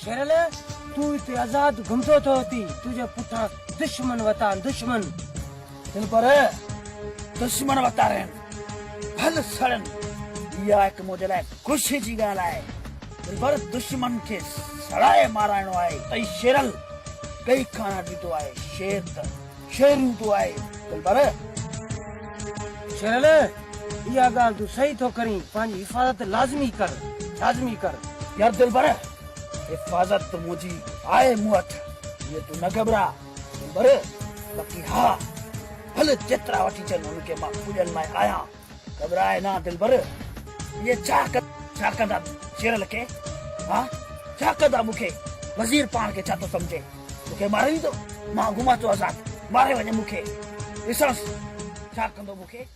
Cheryl तू इते आजाद घुमतो थो थी तुझे पुठा दुश्मन वता दुश्मन दिल पर दुश्मन वता रहे हल सड़न या एक मुझे लाइ खुशी जी ॻाल्हि आहे दिल पर दुश्मन के सड़ाए माराइणो आहे तई शेरल कई खाना ॾींदो आहे शेर त शेर हूंदो आहे दिल पर शेरल इहा ॻाल्हि तूं सही थो करीं पंहिंजी हिफ़ाज़त लाज़मी कर यार दिल पर हिफ़ाज़त तो मुझी आहे मूं वटि ये तू न घबरा दिल पर बाक़ी हा हल जेतिरा वठी अचनि उनखे मां पुॼनि मां आहियां घबराए ना दिल पर ये छा कंदा शेरल खे हा छा कंदा मूंखे वज़ीर पाण खे छा थो सम्झे मूंखे मारे ॾींदो मां घुमां थो आज़ाद मारे वञे मूंखे ॾिसणसि छा कंदो मूंखे